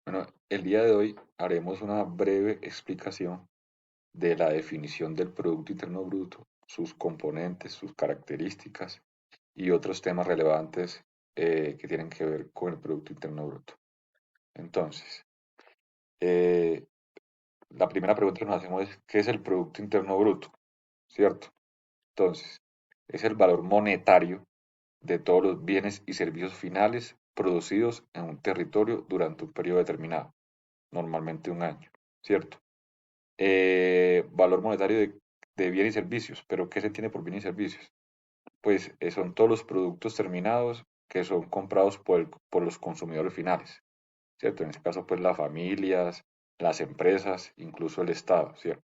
Bueno, el día de hoy haremos una breve explicación de la definición del Producto Interno Bruto, sus componentes, sus características y otros temas relevantes que tienen que ver con el Producto Interno Bruto. Entonces, eh, la primera pregunta que nos hacemos es, ¿qué es el Producto Interno Bruto? ¿Cierto? Entonces, es el valor monetario de todos los bienes y servicios finales producidos en un territorio durante un periodo determinado, normalmente un año, ¿cierto? Valor monetario de bienes y servicios, pero ¿qué se entiende por bienes y servicios? Pues son todos los productos terminados que son comprados por los consumidores finales, ¿cierto? En este caso, pues las familias, las empresas, incluso el Estado, ¿cierto?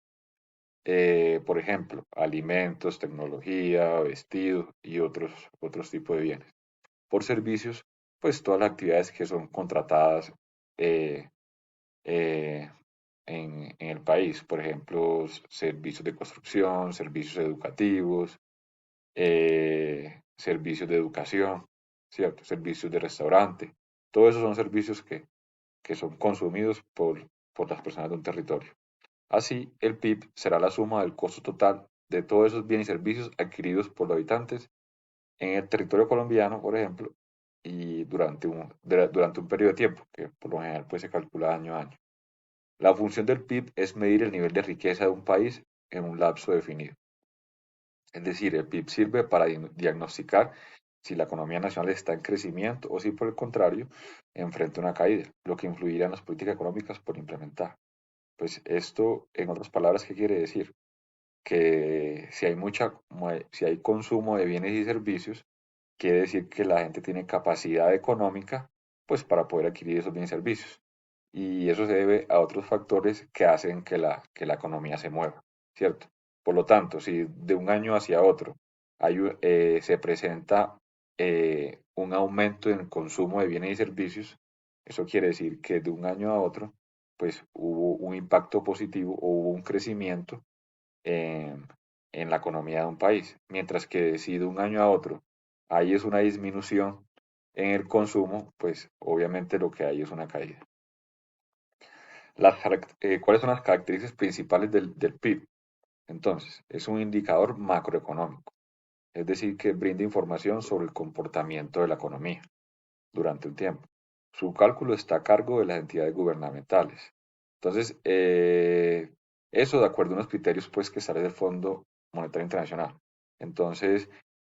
Por ejemplo, alimentos, tecnología, vestidos y otros tipos de bienes. Por servicios, pues todas las actividades que son contratadas eh, eh, en el país, por ejemplo, servicios de construcción, servicios educativos, servicios de educación, ¿cierto? Servicios de restaurante. Todos esos son servicios que son consumidos por las personas de un territorio. Así, el PIB será la suma del costo total de todos esos bienes y servicios adquiridos por los habitantes en el territorio colombiano, por ejemplo, y durante un periodo de tiempo, que por lo general pues, se calcula año a año. La función del PIB es medir el nivel de riqueza de un país en un lapso definido. Es decir, el PIB sirve para diagnosticar si la economía nacional está en crecimiento o si por el contrario enfrenta una caída, lo que influirá en las políticas económicas por implementar. Pues esto, en otras palabras, ¿qué quiere decir? Que si hay consumo de bienes y servicios, quiere decir que la gente tiene capacidad económica pues para poder adquirir esos bienes y servicios. Y eso se debe a otros factores que hacen que la economía se mueva, ¿cierto? Por lo tanto, si de un año hacia otro se presenta un aumento en el consumo de bienes y servicios, eso quiere decir que de un año a otro, pues hubo un impacto positivo o hubo un crecimiento en, en la economía de un país. Mientras que si de un año a otro hay es una disminución en el consumo, pues obviamente lo que hay es una caída. ¿Cuáles son las características principales del PIB? Entonces, es un indicador macroeconómico, es decir, que brinda información sobre el comportamiento de la economía durante un tiempo. Su cálculo está a cargo de las entidades gubernamentales. Entonces, eso de acuerdo a unos criterios pues, que establece el Fondo Monetario Internacional. Entonces,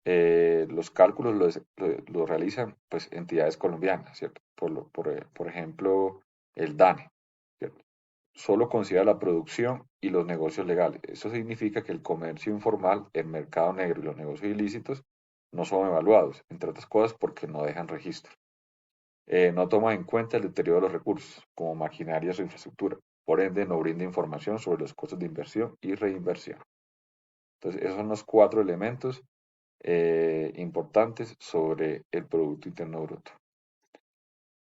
los cálculos los realizan pues, entidades colombianas, ¿cierto? Por ejemplo, el DANE, ¿cierto? Solo considera la producción y los negocios legales. Eso significa que el comercio informal, el mercado negro y los negocios ilícitos no son evaluados, entre otras cosas porque no dejan registro. No toma en cuenta el deterioro de los recursos, como maquinarias o infraestructura. Por ende, no brinda información sobre los costos de inversión y reinversión. Entonces, esos son los cuatro elementos importantes sobre el Producto Interno Bruto.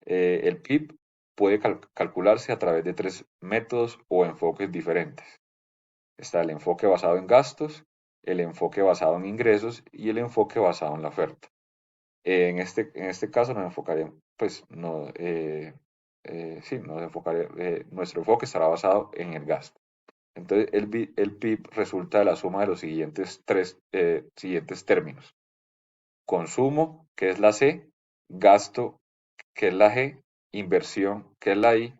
El PIB puede calcularse a través de tres métodos o enfoques diferentes. Está el enfoque basado en gastos, el enfoque basado en ingresos y el enfoque basado en la oferta. En este caso nos enfocaremos, pues, no, sí, nuestro enfoque estará basado en el gasto. Entonces, el PIB resulta de la suma de los siguientes términos. Consumo, que es la C, gasto, que es la G, inversión, que es la I,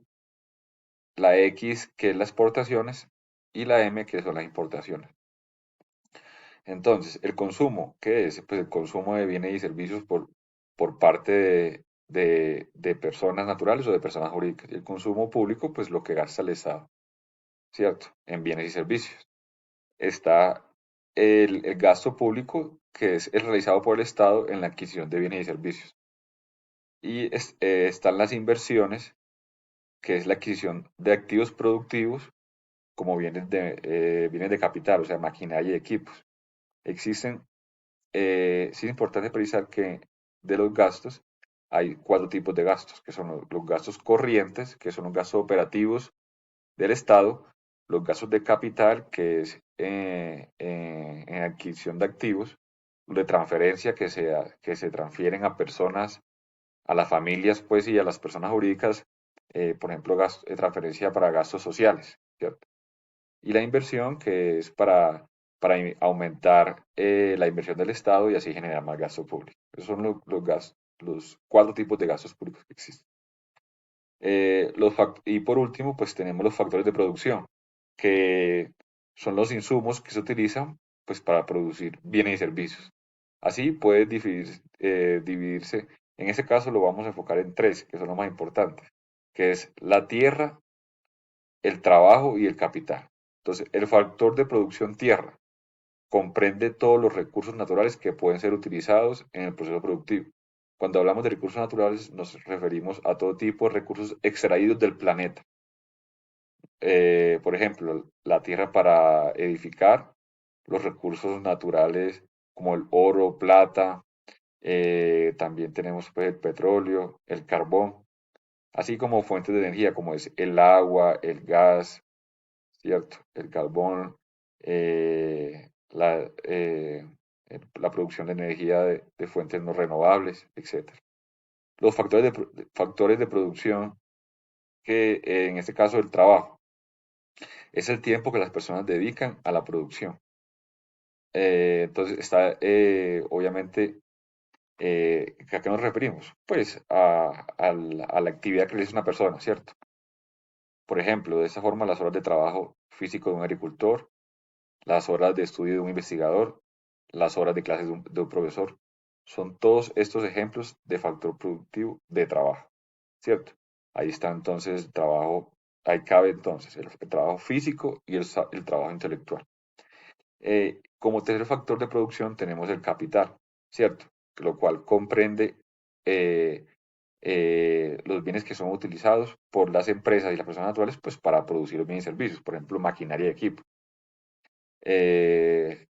la X, que es las exportaciones, y la M, que son las importaciones. Entonces, el consumo, ¿qué es? Pues el consumo de bienes y servicios por parte de personas naturales o de personas jurídicas. Y el consumo público, pues lo que gasta el Estado, ¿cierto? En bienes y servicios. Está el gasto público, que es el realizado por el Estado en la adquisición de bienes y servicios. Y están las inversiones, que es la adquisición de activos productivos como bienes de capital, o sea, maquinaria y equipos. Existen sí es importante precisar que de los gastos hay cuatro tipos de gastos, que son los gastos corrientes, que son los gastos operativos del Estado, los gastos de capital, que es en adquisición de activos, de transferencia que se transfieren a personas, a las familias, pues, y a las personas jurídicas por ejemplo, transferencia para gastos sociales, ¿cierto? Y la inversión que es para aumentar la inversión del Estado y así generar más gasto público. Esos son los cuatro tipos de gastos públicos que existen. Y por último, pues tenemos los factores de producción, que son los insumos que se utilizan pues, para producir bienes y servicios. Así puede dividirse. En ese caso lo vamos a enfocar en tres, que son los más importantes, que es la tierra, el trabajo y el capital. Entonces, el factor de producción tierra comprende todos los recursos naturales que pueden ser utilizados en el proceso productivo. Cuando hablamos de recursos naturales nos referimos a todo tipo de recursos extraídos del planeta. Por ejemplo, la tierra para edificar, los recursos naturales como el oro, plata, también tenemos pues, el petróleo, el carbón, así como fuentes de energía como es el agua, el gas, ¿cierto? El carbón, la producción de energía de fuentes no renovables, etcétera. Los factores de producción, que en este caso el trabajo, es el tiempo que las personas dedican a la producción. Entonces está, obviamente, ¿a qué nos referimos? Pues a la actividad que realiza una persona, ¿cierto? Por ejemplo, de esta forma las horas de trabajo físico de un agricultor, las horas de estudio de un investigador, las horas de clases de un profesor. Son todos estos ejemplos de factor productivo de trabajo, ¿cierto? Ahí está entonces el trabajo, ahí cabe entonces el trabajo físico y el trabajo intelectual. Como tercer factor de producción tenemos el capital, ¿cierto? Lo cual comprende eh, los bienes que son utilizados por las empresas y las personas naturales pues, para producir los bienes y servicios, por ejemplo, maquinaria y equipo. Eh,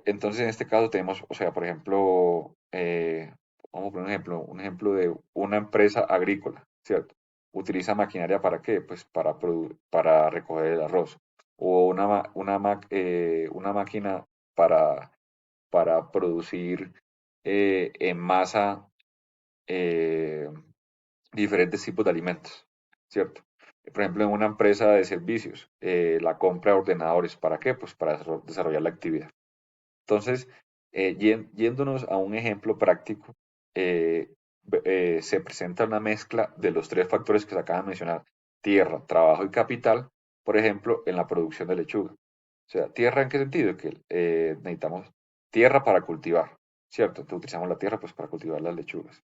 entonces, en este caso tenemos, o sea, por ejemplo, vamos a poner un ejemplo de una empresa agrícola, ¿cierto? Utiliza maquinaria para qué? Pues para recoger el arroz. O una máquina para, para producir en masa eh, diferentes tipos de alimentos, ¿cierto? Por ejemplo, en una empresa de servicios, la compra de ordenadores, ¿para qué? Pues para desarrollar la actividad. Entonces, yéndonos a un ejemplo práctico, se presenta una mezcla de los tres factores que se acaban de mencionar, tierra, trabajo y capital, por ejemplo, en la producción de lechuga. O sea, ¿tierra en qué sentido? Que necesitamos tierra para cultivar, ¿cierto? Entonces utilizamos la tierra pues para cultivar las lechugas.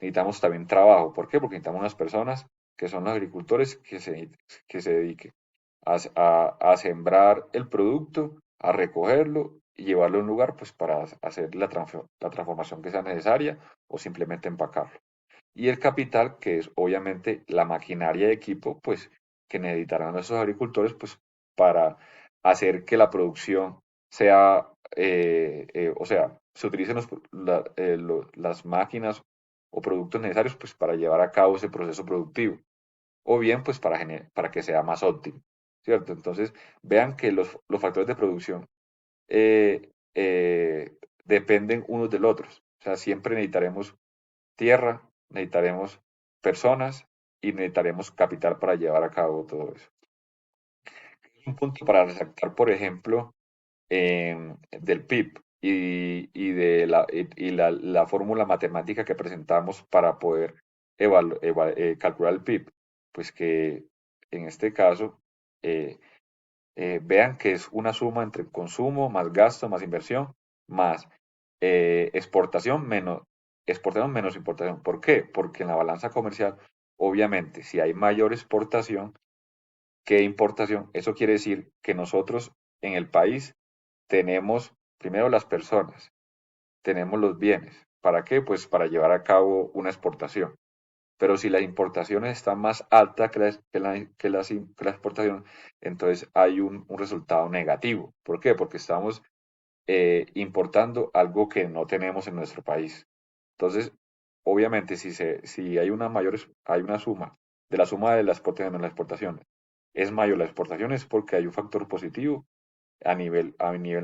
Necesitamos también trabajo. ¿Por qué? Porque necesitamos unas personas que son los agricultores que se dediquen a sembrar el producto, a recogerlo y llevarlo a un lugar pues, para hacer la transformación que sea necesaria o simplemente empacarlo. Y el capital, que es obviamente la maquinaria de equipo, pues que necesitarán nuestros agricultores pues para hacer que la producción sea, o sea, se utilicen las máquinas o productos necesarios pues para llevar a cabo ese proceso productivo o bien pues para que sea más óptimo, ¿cierto? Entonces vean que los factores de producción eh, eh, dependen unos del otro, o sea, siempre necesitaremos tierra, necesitaremos personas y necesitaremos capital para llevar a cabo todo eso. Un punto para resaltar, por ejemplo, del PIB y la fórmula matemática que presentamos para poder calcular el PIB. Pues que en este caso vean que es una suma entre consumo más gasto más inversión más exportación menos importación. ¿Por qué? Porque en la balanza comercial, obviamente, si hay mayor exportación que importación, eso quiere decir que nosotros en el país tenemos primero las personas, tenemos los bienes. ¿Para qué? Pues para llevar a cabo una exportación. Pero si las importaciones están más altas que la exportación, entonces hay un resultado negativo. ¿Por qué? Porque estamos importando algo que no tenemos en nuestro país. Entonces, obviamente, si hay una suma de la suma de la exportación y la exportación, es mayor la exportación, es porque hay un factor positivo a nivel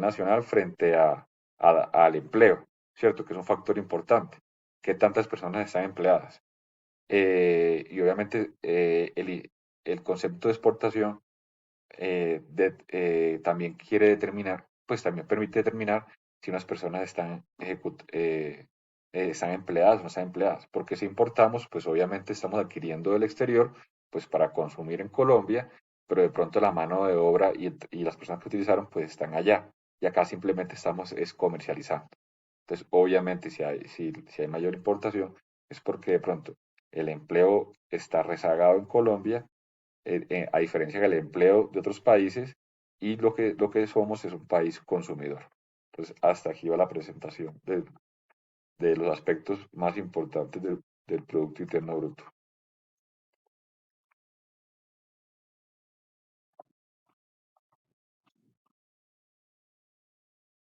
nacional frente al empleo, ¿cierto? Que es un factor importante. ¿Qué tantas personas están empleadas? Y obviamente el concepto de exportación también quiere determinar, pues también permite determinar si unas personas están empleadas o no están empleadas. Porque si importamos, pues obviamente estamos adquiriendo del exterior, pues para consumir en Colombia, pero de pronto la mano de obra y las personas que utilizaron, pues están allá. Y acá simplemente estamos es comercializando. Entonces, obviamente, si hay mayor importación, es porque de pronto el empleo está rezagado en Colombia, a diferencia del empleo de otros países, y lo que somos es un país consumidor. Entonces, hasta aquí va la presentación de los aspectos más importantes del Producto Interno Bruto.